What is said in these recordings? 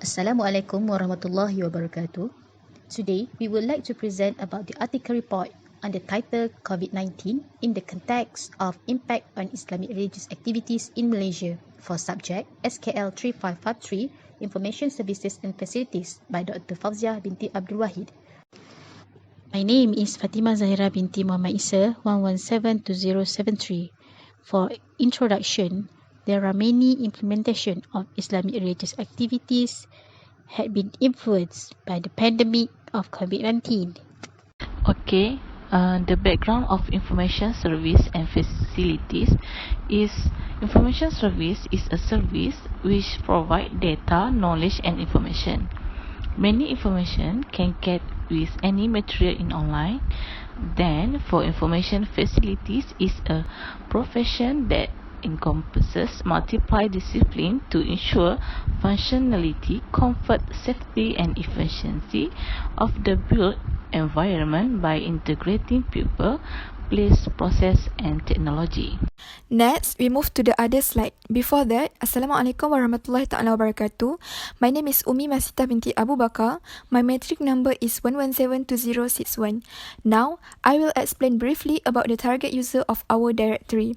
Assalamualaikum warahmatullahi wabarakatuh. Today, we would like to present about the article report on the title COVID-19 in the context of impact on Islamic religious activities in Malaysia for subject SKL 3553 Information Services and Facilities by Dr. Fauziah binti Abdul Wahid. My name is Fatimah Zahira binti Muhammad Isa 1172073. For introduction, there are many implementation of Islamic religious activities had been influenced by the pandemic of COVID-19. Okay, the background of information service and facilities is information service is a service which provide data, knowledge and information. Many information can get with any material in online. Then for information facilities is a profession that encompasses multiple disciplines to ensure functionality, comfort, safety and efficiency of the built environment by integrating people, place, process and technology. Next, we move to the other slide. Before that, Assalamualaikum warahmatullahi ta'ala wabarakatuh. My name is Umi Masita binti Abu Bakar. My metric number is 1172061. Now, I will explain briefly about the target user of our directory.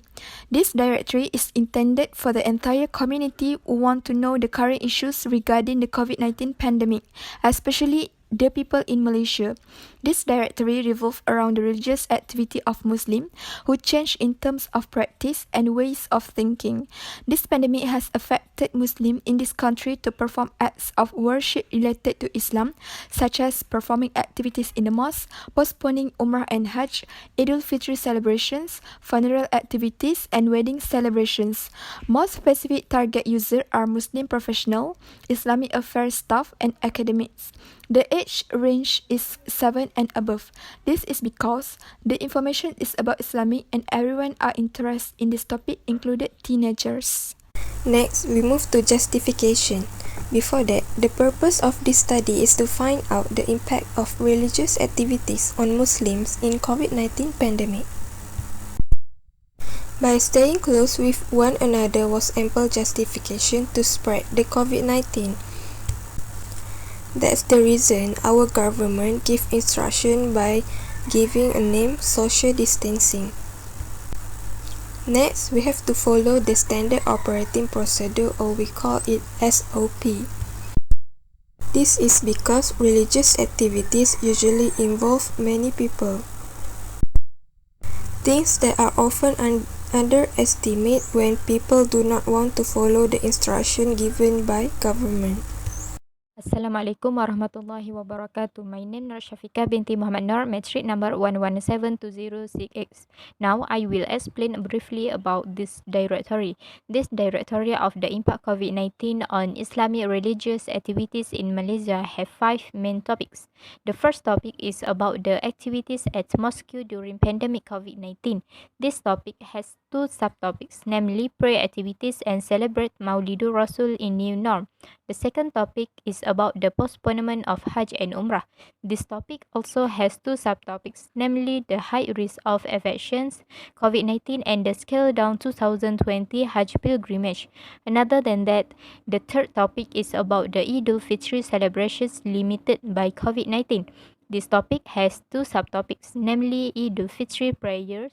This directory is intended for the entire community who want to know the current issues regarding the COVID-19 pandemic, especially the people in Malaysia. This directory revolves around the religious activity of Muslim who change in terms of practice and ways of thinking. This pandemic has affected Muslims in this country to perform acts of worship related to Islam, such as performing activities in the mosque, postponing Umrah and Hajj, Eid al-Fitr celebrations, funeral activities, and wedding celebrations. Most specific target users are Muslim professionals, Islamic affairs staff, and academics. The age range is 7 and above. This is because the information is about Islamic and everyone are interested in this topic, included teenagers. Next, we move to justification. Before that, the purpose of this study is to find out the impact of religious activities on Muslims in COVID-19 pandemic. By staying close with one another was ample justification to spread the COVID-19. That's the reason our government give instruction by giving a name social distancing. Next, we have to follow the standard operating procedure, or we call it SOP. This is because religious activities usually involve many people. Things that are often underestimated when people do not want to follow the instruction given by government. Assalamualaikum warahmatullahi wabarakatuh. My name is Shafika binti Muhammad Nur, metric number 1172068. Now I will explain briefly about this directory. This directory of the impact COVID-19 on Islamic religious activities in Malaysia have 5 main topics. The first topic is about the activities at mosque during pandemic COVID-19. This topic has 2 subtopics, namely prayer activities and celebrate Maulidur Rasul in new norm. The second topic is about the postponement of Hajj and Umrah. This topic also has 2 subtopics, namely the high risk of infections, COVID-19 and the scale down 2020 Hajj pilgrimage. Another than that, the third topic is about the Eid al-Fitr celebrations limited by COVID-19. This topic has 2 subtopics, namely Eid al-Fitr prayers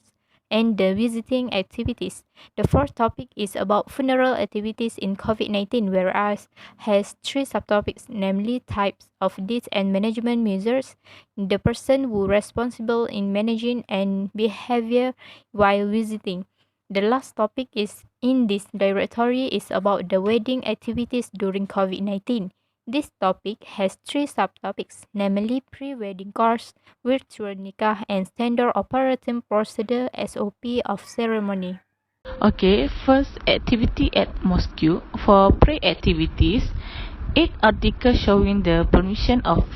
and the visiting activities. The fourth topic is about funeral activities in COVID-19, whereas has 3 subtopics, namely types of deaths and management measures, the person who responsible in managing and behavior while visiting. The last topic is in this directory is about the wedding activities during COVID-19. This topic has 3 subtopics, namely pre-wedding course, virtual nikah, and standard operating procedure SOP of ceremony. Okay, first activity at mosque. For pre-activities, 8 articles showing the permission of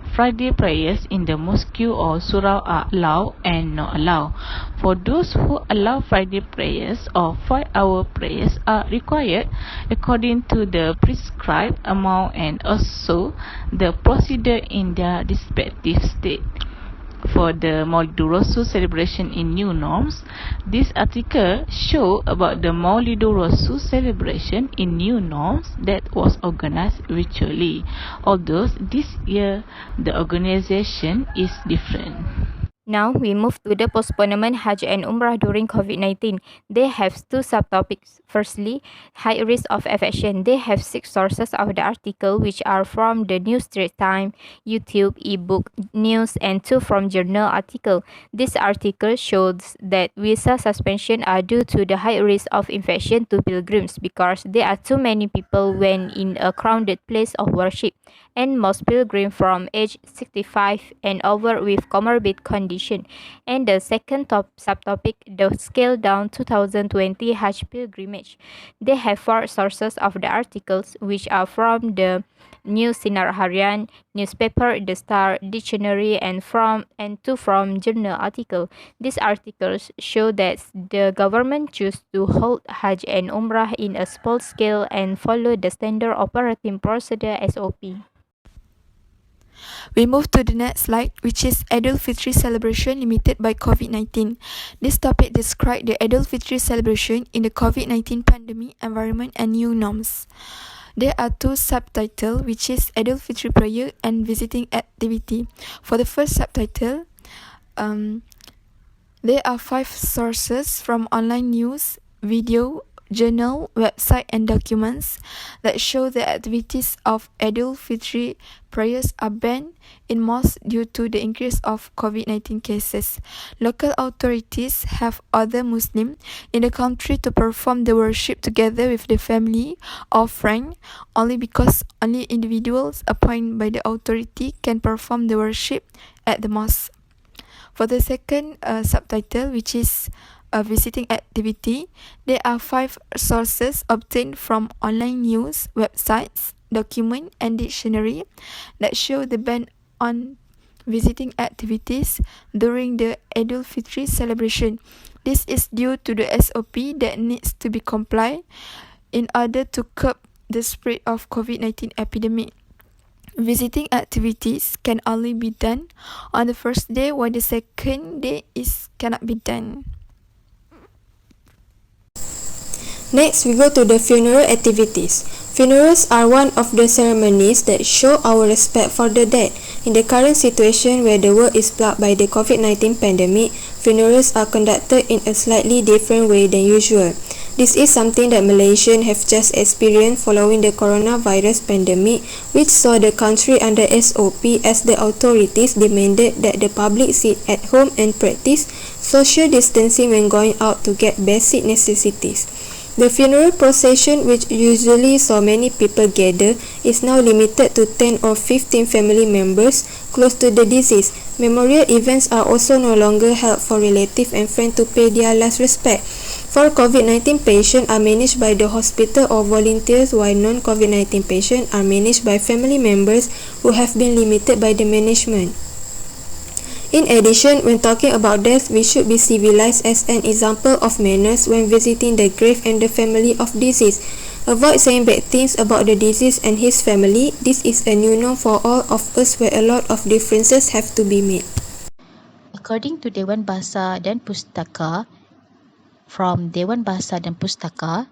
Friday prayers in the mosque or surah are allowed and not allowed. For those who allow Friday prayers or 5-hour prayers are required according to the prescribed amount and also the procedure in their respective state. for the Maulidur Rasul celebration in new norms, this article show about the Maulidur Rasul celebration in new norms that was organized virtually, although this year the organization is different. Now we move to the postponement Hajj and Umrah during COVID-19. They have two subtopics. Firstly, high risk of infection. They have 6 sources of the article, which are from the New Straits Times, YouTube, ebook, news, and 2 from journal article. This article shows that visa suspension are due to the high risk of infection to pilgrims because there are too many people when in a crowded place of worship, and most pilgrims from age 65 and over with comorbid condition. And the second subtopic, the scale down 2020 Hajj pilgrimage. They have 4 sources of the articles, which are from the New Sinar Harian, newspaper, The Star, dictionary, and 2 from journal article. These articles show that the government choose to hold Hajj and Umrah in a small scale and follow the standard operating procedure SOP. We move to the next slide, which is Eid al-Fitr celebration limited by COVID-19. This topic describes the Eid al-Fitr celebration in the COVID-19 pandemic environment and new norms. There are 2 subtitles, which is Eid al-Fitr prayer and visiting activity. For the first subtitle, there are 5 sources from online news, video, journal, website, and documents that show the activities of Eid al-Fitr prayers are banned in mosques due to the increase of COVID-19 cases. Local authorities have ordered Muslims in the country to perform the worship together with the family or friend only because only individuals appointed by the authority can perform the worship at the mosque. For the second subtitle, which is a visiting activity, there are 5 sources obtained from online news, websites, document, and dictionary that show the ban on visiting activities during the Eid al-Fitr celebration. This is due to the SOP that needs to be complied in order to curb the spread of COVID-19 epidemic. Visiting activities can only be done on the first day, while the second day cannot be done. Next, we go to the funeral activities. Funerals are one of the ceremonies that show our respect for the dead. In the current situation where the world is plagued by the COVID-19 pandemic, funerals are conducted in a slightly different way than usual. This is something that Malaysians have just experienced following the coronavirus pandemic, which saw the country under SOP as the authorities demanded that the public sit at home and practice social distancing when going out to get basic necessities. The funeral procession, which usually saw many people gather, is now limited to 10 or 15 family members close to the deceased. Memorial events are also no longer held for relatives and friends to pay their last respect. For COVID-19 patients are managed by the hospital or volunteers, while non-COVID-19 patients are managed by family members who have been limited by the management. In addition, when talking about death, we should be civilized as an example of manners when visiting the grave and the family of deceased. Avoid saying bad things about the deceased and his family. This is a new norm for all of us where a lot of differences have to be made. According to Dewan Bahasa dan Pustaka, from Dewan Bahasa dan Pustaka,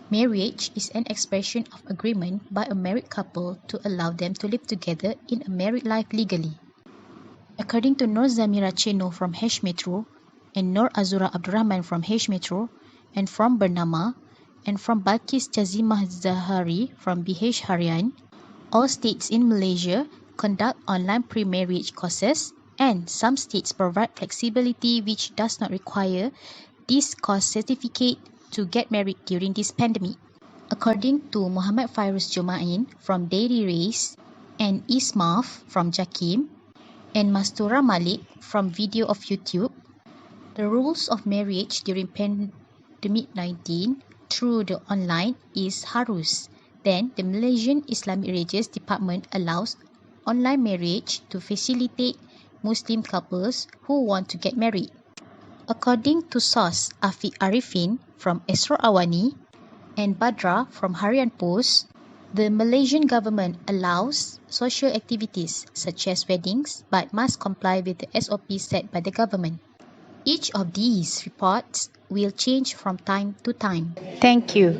marriage is an expression of agreement by a married couple to allow them to live together in a married life legally. According to Nur Zamira Cheno from H Metro and Nur Azura Abdurrahman from H Metro and from Bernama and from Balkis Jazimah Zahari from BH Harian, all states in Malaysia conduct online pre-marriage courses and some states provide flexibility which does not require this course certificate to get married during this pandemic. According to Muhammad Fairuz Jumain from Dairy Race and Ismaf from Jakim, and Mastura Malik from video of YouTube, the rules of marriage during pandemic-19 through the online is harus. Then, the Malaysian Islamic Religious Department allows online marriage to facilitate Muslim couples who want to get married. According to source Afiq Arifin from Esra Awani and Badra from Harian Post, The Malaysian government allows social activities such as weddings but must comply with the SOP set by the government. Each of these reports will change from time to time. Thank you.